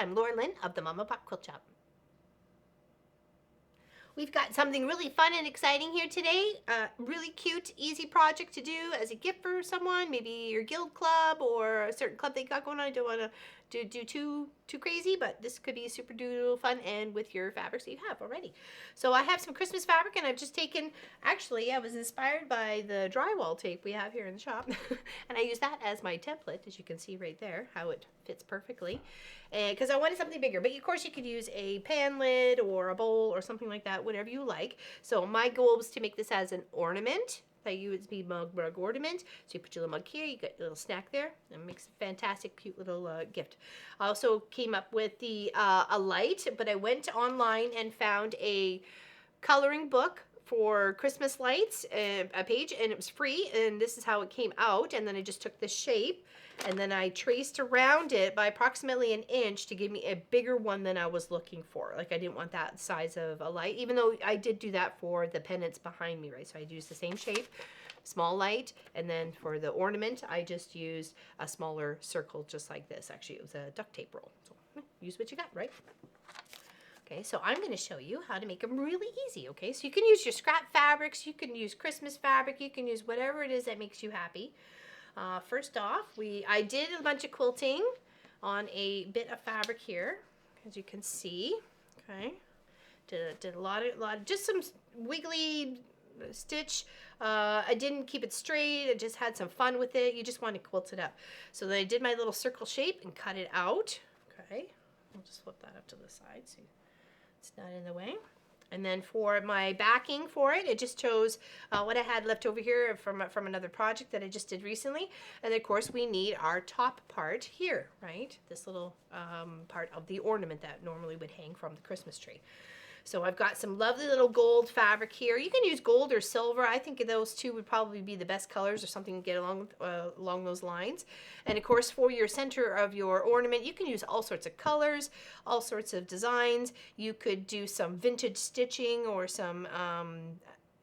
I'm Lauren Lynn of the Mama Pop Quilt Shop. We've got something really fun and exciting here today. Really cute, easy project to do as a gift for someone, maybe your guild club or a certain club they got going on. I don't want to do too crazy, but this could be super doodle fun and with your fabrics that you have already. So I have some Christmas fabric, and I've just taken, actually I was inspired by the drywall tape we have here in the shop and I use that as my template, as you can see right there, how it fits perfectly. Because I wanted something bigger, but of course you could use a pan lid or a bowl or something like that, whatever you like. So my goal was to make this as an ornament. That you would be mug ornament. So you put your little mug here, you got your little snack there, and it makes a fantastic, cute little gift. I also came up with the a light, but I went online and found a coloring book for Christmas lights, a page, and it was free, and this is how it came out. And then I just took the shape and then I traced around it by approximately 1 inch to give me a bigger one than I was looking for. Like, I didn't want that size of a light, even though I did do that for the pendants behind me, right? So I used the same shape, small light, and then for the ornament I just used a smaller circle just like this. Actually, it was a duct tape roll. So use what you got, right? Okay, so I'm going to show you how to make them really easy, okay? So you can use your scrap fabrics, you can use Christmas fabric, you can use whatever it is that makes you happy. First off, I did a bunch of quilting on a bit of fabric here, as you can see, okay? Did a lot of, just some wiggly stitch. I didn't keep it straight, I just had some fun with it. You just want to quilt it up. So then I did my little circle shape and cut it out, okay? I'll just flip that up to the side so it's not in the way. And then for my backing for it, I just chose what I had left over here from another project that I just did recently. And of course we need our top part here, right? This little part of the ornament that normally would hang from the Christmas tree. So I've got some lovely little gold fabric here. You can use gold or silver. I think those two would probably be the best colors, or something to get along those lines. And of course, for your center of your ornament, you can use all sorts of colors, all sorts of designs. You could do some vintage stitching or some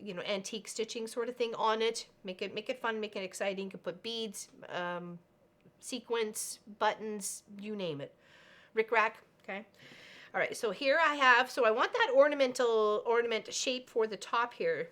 you know, antique stitching sort of thing on it. Make it fun, make it exciting. You can put beads, sequins, buttons, you name it. Rickrack, okay? All right, so here I have, so I want that ornament shape for the top here,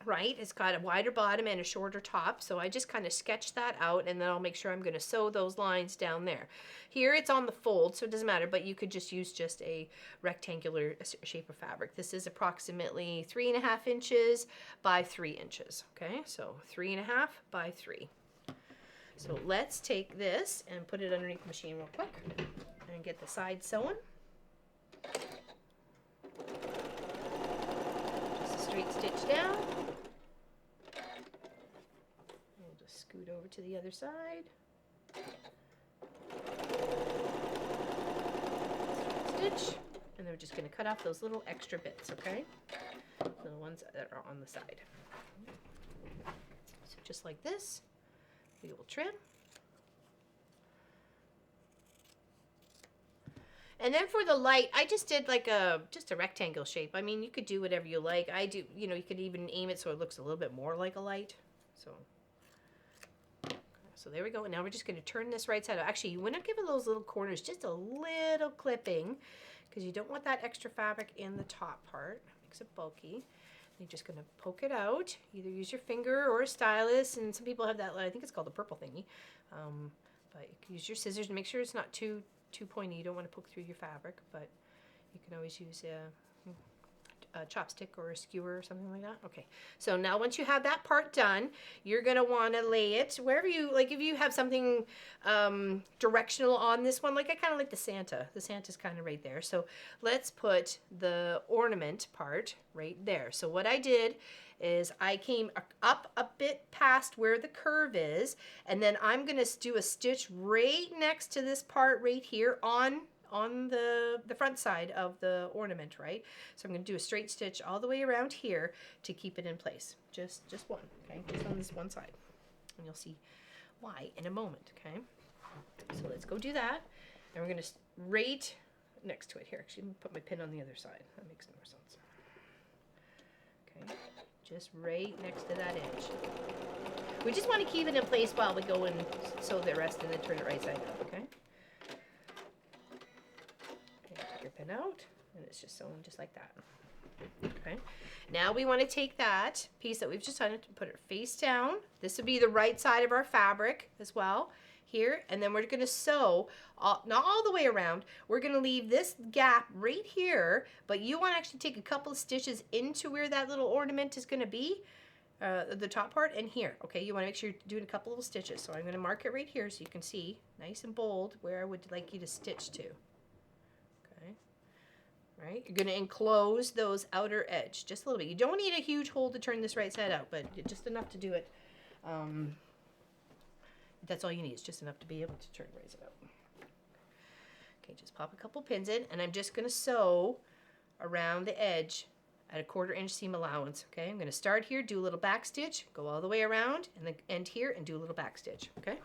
right? It's got a wider bottom and a shorter top, so I just kind of sketch that out, and then I'll make sure I'm going to sew those lines down there. Here it's on the fold, so it doesn't matter, but you could just use just a rectangular shape of fabric. This is approximately 3.5 inches by 3 inches, okay? So 3.5 by 3. So let's take this and put it underneath the machine real quick and get the side sewn. Just a straight stitch down. We'll just scoot over to the other side. Straight stitch. And then we're just going to cut off those little extra bits, okay? The ones that are on the side. So just like this, we will trim. And then for the light, I just did like just a rectangle shape. I mean, you could do whatever you like. I do, you know, you could even aim it so it looks a little bit more like a light. So there we go. And now we're just going to turn this right side up. Actually, you want to give it those little corners just a little clipping, because you don't want that extra fabric in the top part. It makes it bulky. You're just going to poke it out. Either use your finger or a stylus, and some people have that, I think it's called the purple thingy. But you can use your scissors to make sure it's not too pointy. You don't want to poke through your fabric, but you can always use a chopstick or a skewer or something like that. Okay, so now once you have that part done, you're going to want to lay it wherever you, like if you have something directional on this one, like I kind of like the Santa. The Santa's kind of right there. So let's put the ornament part right there. So what I did is I came up a bit past where the curve is, and then I'm going to do a stitch right next to this part right here on the front side of the ornament, right? So I'm going to do a straight stitch all the way around here to keep it in place. Just one, okay? Just on this one side. And you'll see why in a moment, okay? So let's go do that. And we're going to right next to it here. Actually, I'm going to put my pin on the other side. That makes more sense. Okay. Just right next to that edge. We just want to keep it in place while we go and sew the rest and then turn it right side up, okay? it out, and it's just sewn just like that. Okay. Now we want to take that piece that we've just done and put it face down. This would be the right side of our fabric as well here, and then we're going to sew not all the way around. We're going to leave this gap right here, but you want to actually take a couple of stitches into where that little ornament is going to be, the top part, and here. Okay, you want to make sure you're doing a couple little stitches. So I'm going to mark it right here so you can see nice and bold where I would like you to stitch to. Okay. Right, you're going to enclose those outer edge just a little bit. You don't need a huge hole to turn this right side out, but just enough to do it. That's all you need. It's just enough to be able to turn right side out. Okay, just pop a couple pins in, and I'm just going to sew around the edge at a 1/4 inch seam allowance. Okay, I'm going to start here, do a little back stitch, go all the way around, and then end here and do a little back stitch. Okay.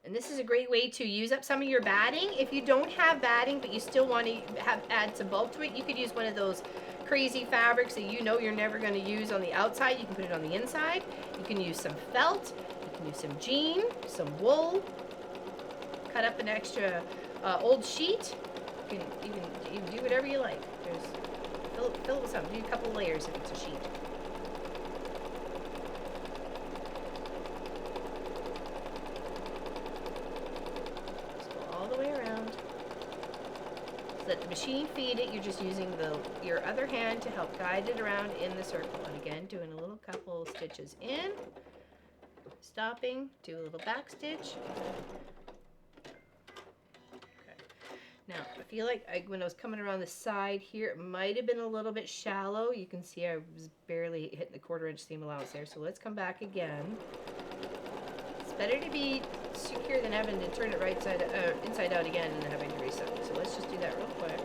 And this is a great way to use up some of your batting. If you don't have batting, but you still want to add some bulk to it, you could use one of those crazy fabrics that you know you're never going to use on the outside. You can put it on the inside. You can use some felt. You can use some jean, some wool. Cut up an extra old sheet. You can do whatever you like. Fill it with something. Do a couple layers if it's a sheet. Let the machine feed it. You're just using your other hand to help guide it around in the circle. And again, doing a little couple stitches in, stopping, do a little back stitch. Okay. Now, I feel like when I was coming around the side here, it might have been a little bit shallow. You can see I was barely hitting the 1/4 inch seam allowance there. So let's come back again. It's better to be secure than having to turn it right side inside out again and having to reset it. So let's just do that real quick.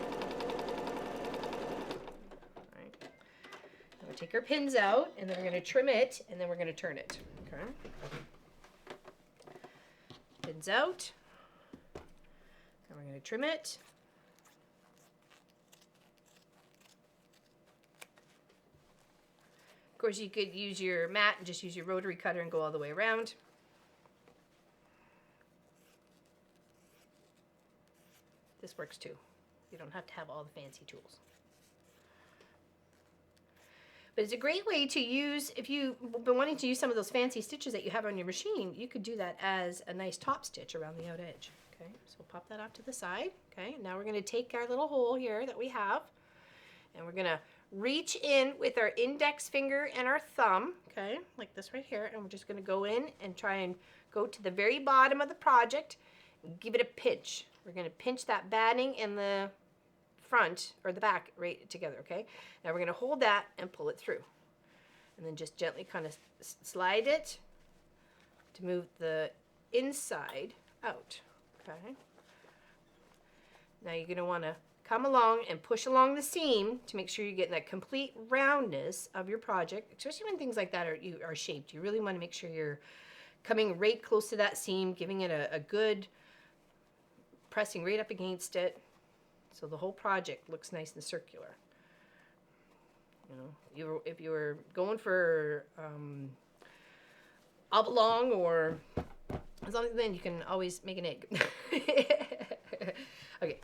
All right. Now we'll take our pins out, and then we're going to trim it, and then we're going to turn it. Okay. Pins out. And we're going to trim it. Of course, you could use your mat and just use your rotary cutter and go all the way around. This works too. You don't have to have all the fancy tools. But it's a great way to use, if you've been wanting to use some of those fancy stitches that you have on your machine, you could do that as a nice top stitch around the out edge. Okay, so we'll pop that off to the side. Okay, now we're going to take our little hole here that we have, and we're going to reach in with our index finger and our thumb, okay, like this right here, and we're just going to go in and try and go to the very bottom of the project and give it a pinch. We're going to pinch that batting in the front or the back right together, okay? Now we're going to hold that and pull it through. And then just gently kind of slide it to move the inside out, okay? Now you're going to want to come along and push along the seam to make sure you're getting that complete roundness of your project, especially when things like that are shaped. You really want to make sure you're coming right close to that seam, giving it a good pressing right up against it so the whole project looks nice and circular. You know, if you were going for oblong or something, then you can always make an egg. Okay,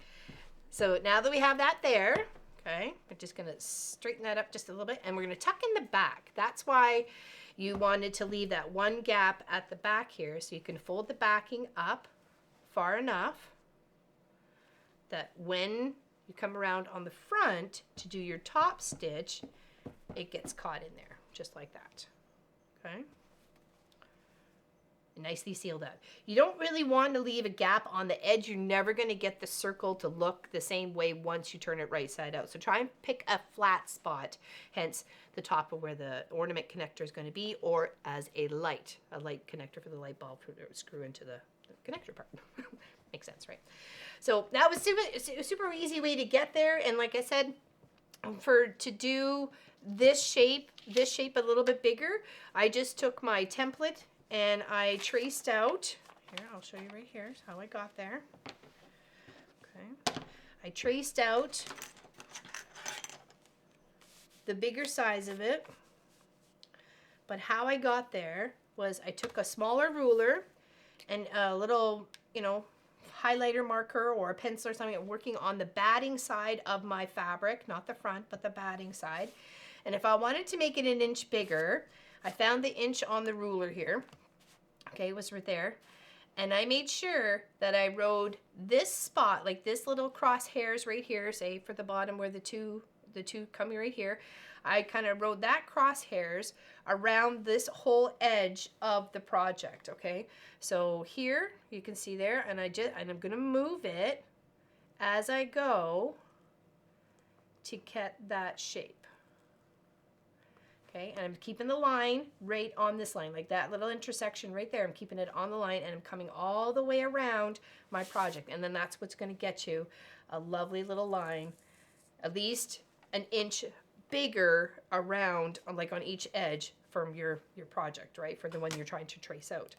so now that we have that there, okay, we're just going to straighten that up just a little bit, and we're going to tuck in the back. That's why you wanted to leave that one gap at the back here, so you can fold the backing up far enough that when you come around on the front to do your top stitch, it gets caught in there, just like that, okay? Nicely sealed up. You don't really want to leave a gap on the edge. You're never going to get the circle to look the same way once you turn it right side out. So try and pick a flat spot, hence the top of where the ornament connector is going to be, or as a light connector for the light bulb to screw into the connector part. Makes sense, right? So that was super easy way to get there. And like I said, to do this shape a little bit bigger, I just took my template and I traced out, here, I'll show you right here how I got there. Okay. I traced out the bigger size of it, but how I got there was I took a smaller ruler and a little you know, highlighter marker or a pencil or something, working on the batting side of my fabric, not the front, but the batting side. And if I wanted to make it an inch bigger, I found the inch on the ruler here. Okay, it was right there. And I made sure that I rode this spot, like this little crosshairs right here, say for the bottom where the two coming right here. I kind of rode that crosshairs around this whole edge of the project, okay? So here, you can see there, and I'm gonna move it as I go to get that shape. Okay, and I'm keeping the line right on this line, like that little intersection right there. I'm keeping it on the line, and I'm coming all the way around my project. And then that's what's going to get you a lovely little line, at least an inch bigger around, like on each edge from your project, right? For the one you're trying to trace out.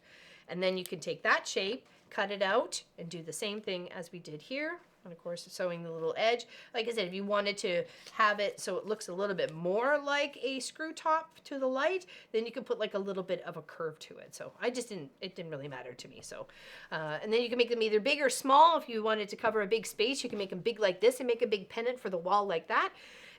And then you can take that shape, cut it out, and do the same thing as we did here. And of course, sewing the little edge. Like I said, if you wanted to have it so it looks a little bit more like a screw top to the light, then you can put like a little bit of a curve to it. So it didn't really matter to me. So, and then you can make them either big or small. If you wanted to cover a big space, you can make them big like this and make a big pennant for the wall like that.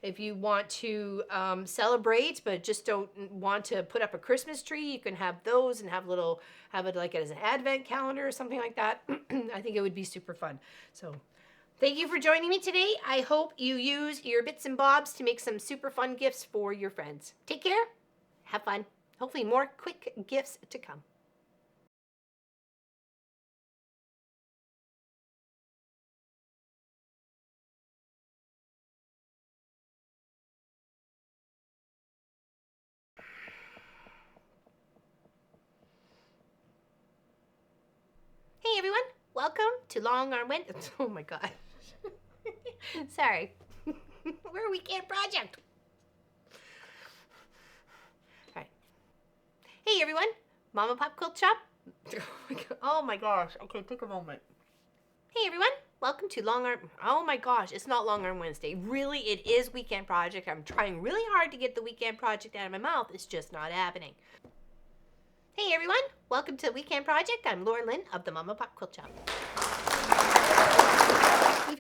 If you want to celebrate but just don't want to put up a Christmas tree, you can have those and have it like as an advent calendar or something like that. I think it would be super fun. So thank you for joining me today. I hope you use your bits and bobs to make some super fun gifts for your friends. Take care. Have fun. Hopefully more quick gifts to come. Hey everyone, welcome to Long Arm Wednesday. Oh my god. Sorry. We're a weekend project. Alright. Hey everyone, Mama Pop Quilt Shop. Oh my gosh. Okay, take a moment. Hey everyone, welcome to Long Arm. Oh my gosh, it's not Long Arm Wednesday. Really, it is weekend project. I'm trying really hard to get the weekend project out of my mouth. It's just not happening. Hey everyone, welcome to Weekend Project. I'm Lauren Lynn of the Mama Pop Quilt Shop.